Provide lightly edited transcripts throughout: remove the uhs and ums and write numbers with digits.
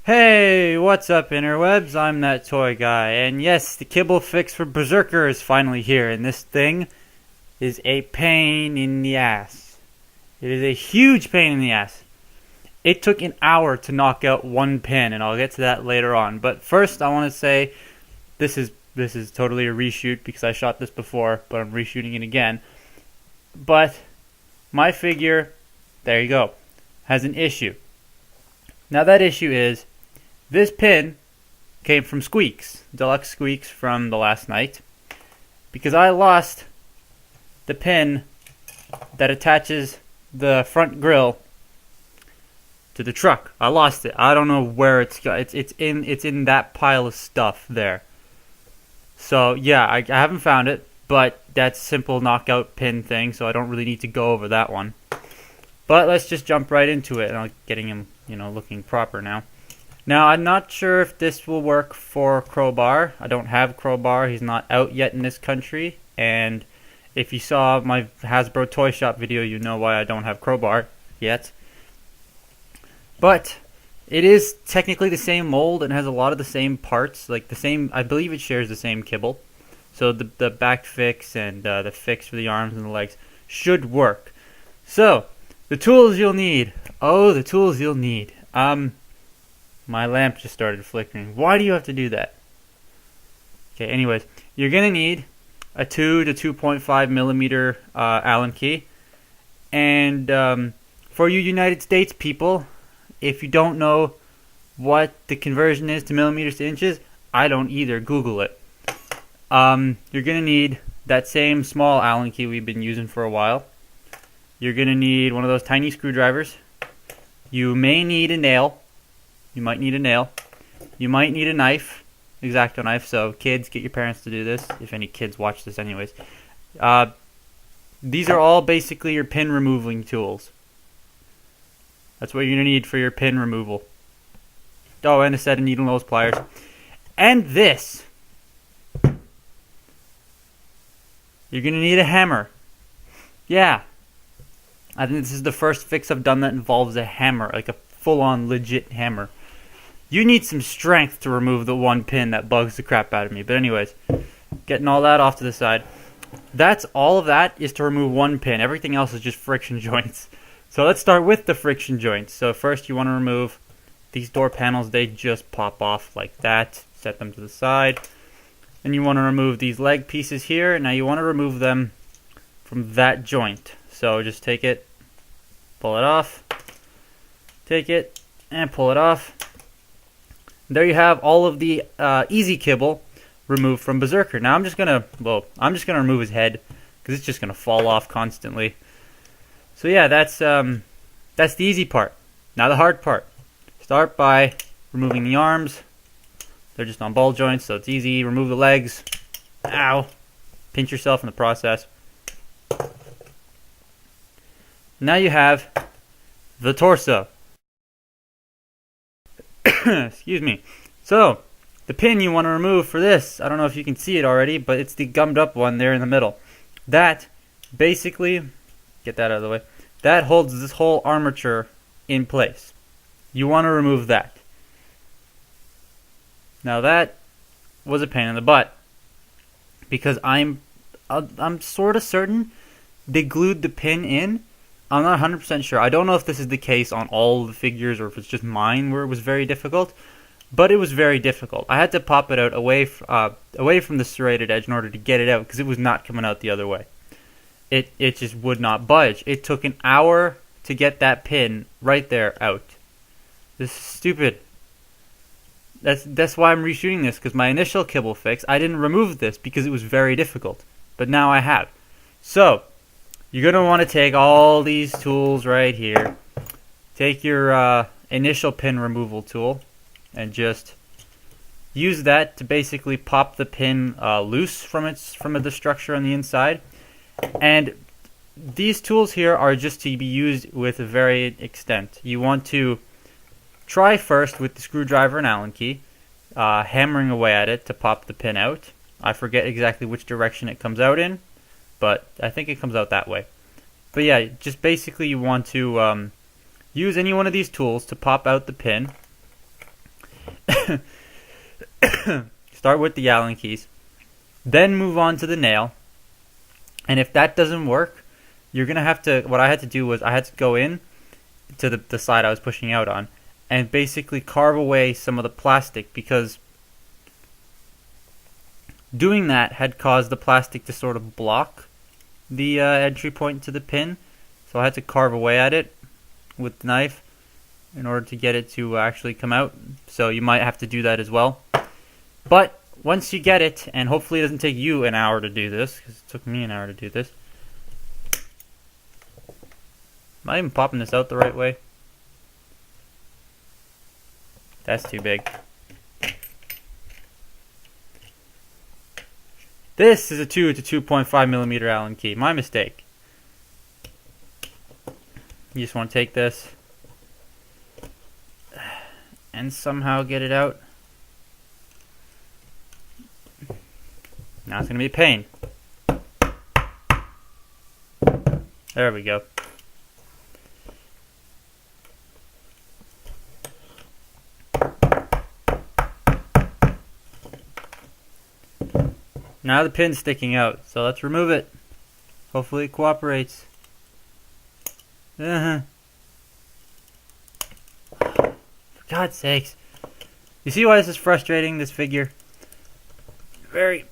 Hey, what's up interwebs? I'm that toy guy, and yes, the Kibble fix for Berserker is finally here, and this thing is a pain in the ass. It is a huge pain in the ass. It took an hour to knock out one pin, and I'll get to that later on. But first, I want to say this is totally a reshoot because I shot this before, but I'm reshooting it again. But my figure, there you go, has an issue. Now that issue is this pin came from Squeaks, Deluxe Squeaks from the last night, because I lost the pin that attaches the front grille to the truck. I lost it. I don't know where it's in that pile of stuff there. So yeah, I haven't found it, but that's a simple knockout pin thing, so I don't really need to go over that one. But let's just jump right into it, and I'm getting him, looking proper now. Now, I'm not sure if this will work for Crowbar. I don't have Crowbar. He's not out yet in this country. And if you saw my Hasbro Toy Shop video, you know why I don't have Crowbar yet. But it is technically the same mold and has a lot of the same parts. Like the same, I believe it shares the same kibble. So the back fix and the fix for the arms and the legs should work. So, the tools you'll need. Oh, the tools you'll need. My lamp just started flickering. Why do you have to do that? Okay, anyways, you're going to need a 2 to 2.5 millimeter Allen key. And for you United States people, if you don't know what the conversion is to millimeters to inches, I don't either. Google it. You're going to need that same small Allen key we've been using for a while. You're going to need one of those tiny screwdrivers. You may need a nail. You might need a nail. You might need a knife, X-Acto knife. So kids, get your parents to do this, if any kids watch this anyways. These are all basically your pin removing tools. That's what you're going to need for your pin removal. Oh, and a set of needle nose pliers. And this. You're going to need a hammer. Yeah. I think this is the first fix I've done that involves a hammer, like a full-on legit hammer. You need some strength to remove the one pin that bugs the crap out of me. But anyways, getting all that off to the side. That's all of that is to remove one pin. Everything else is just friction joints. So let's start with the friction joints. So first you want to remove these door panels. They just pop off like that. Set them to the side. And you want to remove these leg pieces here. Now you want to remove them from that joint. So just take it, pull it off, take it, and pull it off. There you have all of the easy kibble removed from Berserker. Now I'm just gonna remove his head because it's just gonna fall off constantly. So yeah, that's the easy part. Now the hard part. Start by removing the arms. They're just on ball joints, so it's easy. Remove the legs. Ow! Pinch yourself in the process. Now you have the torso. Excuse me. So, the pin you want to remove for this, I don't know if you can see it already, but it's the gummed up one there in the middle. That basically, get that out of the way, that holds this whole armature in place. You want to remove that. Now that was a pain in the butt because I'm sort of certain they glued the pin in. I'm not 100% sure. I don't know if this is the case on all the figures or if it's just mine where it was very difficult, but it was very difficult. I had to pop it out away from the serrated edge in order to get it out because it was not coming out the other way. It just would not budge. It took an hour to get that pin right there out. This is stupid. That's why I'm reshooting this, because my initial kibble fix, I didn't remove this because it was very difficult, but now I have. So, you're going to want to take all these tools right here. Take your initial pin removal tool and just use that to basically pop the pin loose from the structure on the inside. And these tools here are just to be used with a varied extent. You want to try first with the screwdriver and Allen key, hammering away at it to pop the pin out. I forget exactly which direction it comes out in, but I think it comes out that way. But yeah, just basically you want to use any one of these tools to pop out the pin. Start with the Allen keys, then move on to the nail. And if that doesn't work, you're gonna have to. What I had to do was I had to go in to the side I was pushing out on, and basically carve away some of the plastic, because doing that had caused the plastic to sort of block the entry point to the pin. So I had to carve away at it with the knife in order to get it to actually come out. So you might have to do that as well. But once you get it, and hopefully it doesn't take you an hour to do this, because it took me an hour to do this. Am I even popping this out the right way? That's too big. This is a 2 to 2.5 millimeter Allen key. My mistake. You just want to take this and somehow get it out. Now it's going to be a pain. There we go. Now the pin's sticking out, so let's remove it. Hopefully it cooperates. For God's sakes. You see why this is frustrating, this figure? Very.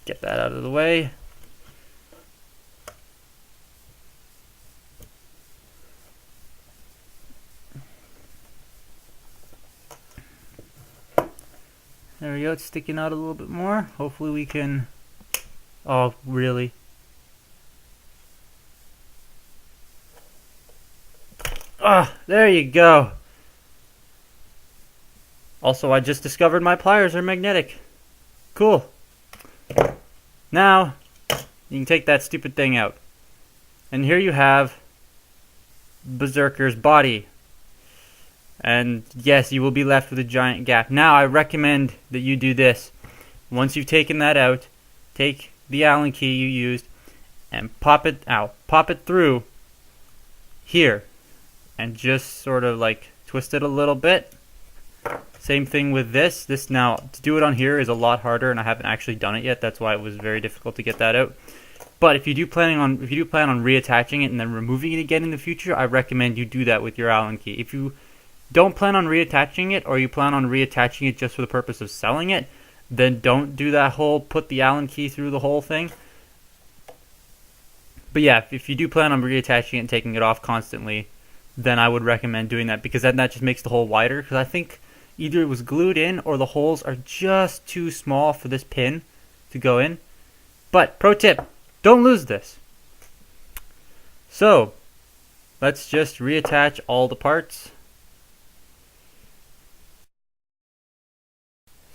Get that out of the way. There we go, it's sticking out a little bit more. Hopefully we can... Oh, really? Ah, there you go. Also, I just discovered my pliers are magnetic. Cool. Now, you can take that stupid thing out. And here you have Berserker's body. And yes, you will be left with a giant gap. Now, I recommend that you do this. Once you've taken that out, take the Allen key you used and pop it out. Pop it through here. And just sort of like twist it a little bit. Same thing with this. This now, to do it on here is a lot harder, and I haven't actually done it yet. That's why it was very difficult to get that out. But if you do plan on reattaching it and then removing it again in the future, I recommend you do that with your Allen key. If you don't plan on reattaching it, or you plan on reattaching it just for the purpose of selling it, then don't do that whole put the Allen key through the whole thing. But yeah, if you do plan on reattaching it and taking it off constantly, then I would recommend doing that, because then that just makes the hole wider. Because I think either it was glued in or the holes are just too small for this pin to go in. But pro tip, don't lose this. So let's just reattach all the parts.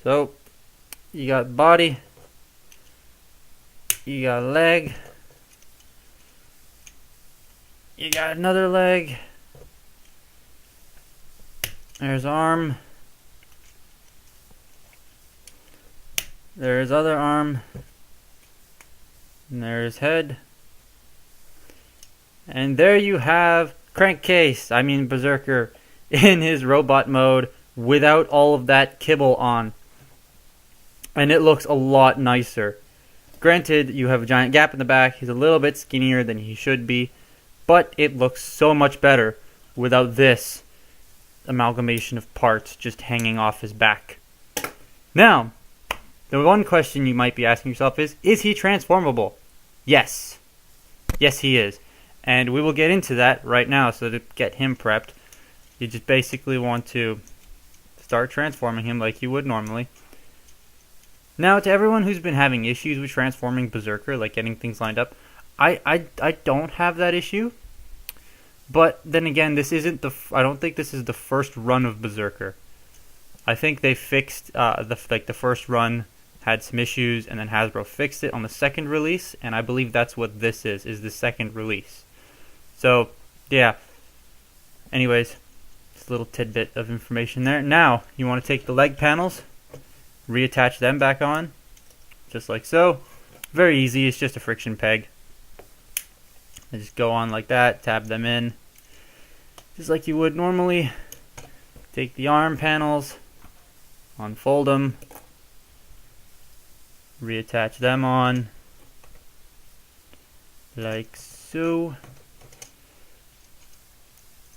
So you got body, you got leg, you got another leg, there's arm, there's other arm, and there's head, and there you have Crankcase, I mean Berserker, in his robot mode without all of that kibble on. And it looks a lot nicer. Granted, you have a giant gap in the back. He's a little bit skinnier than he should be. But it looks so much better without this amalgamation of parts just hanging off his back. Now, the one question you might be asking yourself is he transformable? Yes. Yes, he is. And we will get into that right now. So to get him prepped, you just basically want to start transforming him like you would normally. Now, to everyone who's been having issues with transforming Berserker, like getting things lined up, I don't have that issue. But then again, this isn't I don't think this is the first run of Berserker. I think they fixed the first run had some issues, and then Hasbro fixed it on the second release, and I believe that's what this is the second release. So yeah. Anyways, just a little tidbit of information there. Now you want to take the leg panels, reattach them back on, just like so. Very easy, it's just a friction peg. And just go on like that, tab them in, just like you would normally. Take the arm panels, unfold them, reattach them on, like so.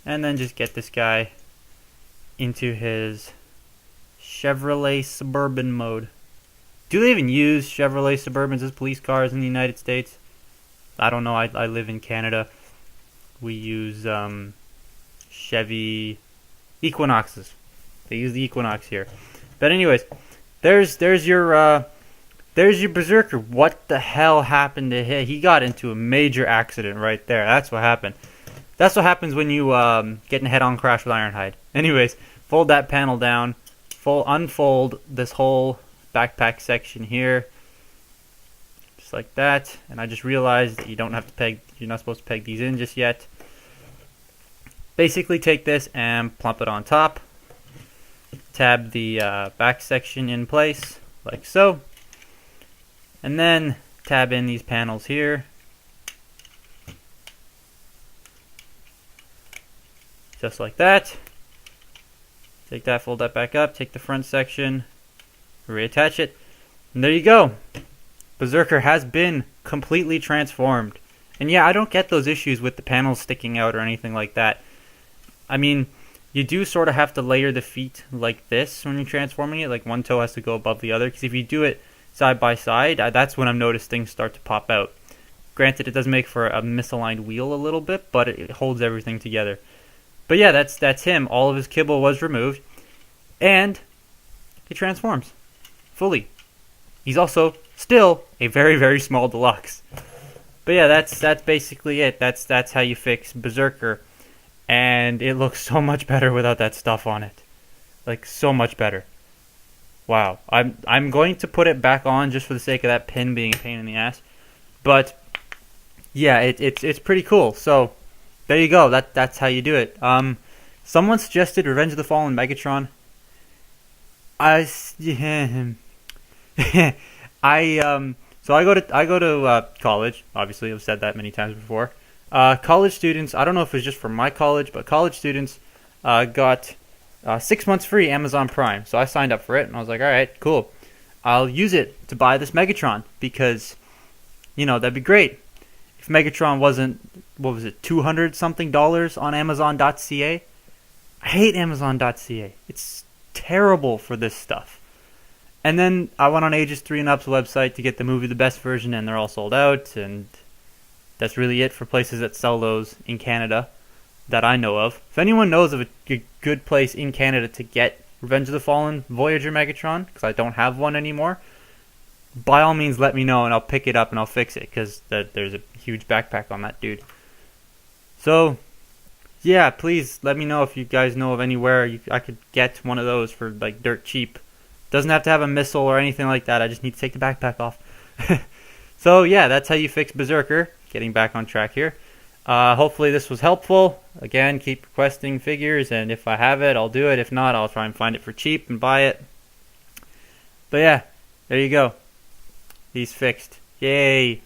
And then just get this guy into his Chevrolet Suburban mode. Do they even use Chevrolet Suburbans as police cars in the United States? I don't know. I live in Canada. We use Chevy Equinoxes. They use the Equinox here. But anyways, there's your Berserker. What the hell happened to him? He got into a major accident right there. That's what happened. That's what happens when you get in a head-on crash with Ironhide. Anyways, fold that panel down. Unfold this whole backpack section here, just like that. And I just realized that you don't have to peg. You're not supposed to peg these in just yet. Basically, take this and plump it on top. Tab the back section in place, like so. And then tab in these panels here. Just like that. Take that, fold that back up, take the front section, reattach it, and there you go. Berserker has been completely transformed. And yeah, I don't get those issues with the panels sticking out or anything like that. I mean, you do sort of have to layer the feet like this when you're transforming it. Like one toe has to go above the other, because if you do it side by side, that's when I've noticed things start to pop out. Granted, it does make for a misaligned wheel a little bit, but it holds everything together. But yeah, that's him. All of his kibble was removed, and he transforms fully. He's also still a very, very small deluxe. But yeah, that's basically it. That's how you fix Berserker, and it looks so much better without that stuff on it. Like so much better. Wow. I'm going to put it back on just for the sake of that pin being a pain in the ass. But yeah, it's pretty cool. So there you go. That's how you do it. Someone suggested Revenge of the Fallen Megatron. So I go to college. Obviously, I've said that many times before. College students. I don't know if it was just for my college, but college students got 6 months free Amazon Prime. So I signed up for it, and I was like, all right, cool. I'll use it to buy this Megatron because, that'd be great. If Megatron wasn't, what was it, $200 something on Amazon.ca? I hate Amazon.ca. It's terrible for this stuff. And then I went on Ages 3 and Up's website to get the movie The Best Version, and they're all sold out. And that's really it for places that sell those in Canada that I know of. If anyone knows of a good place in Canada to get Revenge of the Fallen Voyager Megatron, because I don't have one anymore, by all means let me know and I'll pick it up and I'll fix it, because there's a huge backpack on that dude. So yeah, please let me know if you guys know of anywhere I could get one of those for like dirt cheap. Doesn't have to have a missile or anything like that. I just need to take the backpack off. So yeah, that's how you fix Berserker. Getting back on track here. Hopefully this was helpful. Again, keep requesting figures, and if I have it, I'll do it. If not, I'll try and find it for cheap and buy it. But yeah, there you go. He's fixed. Yay.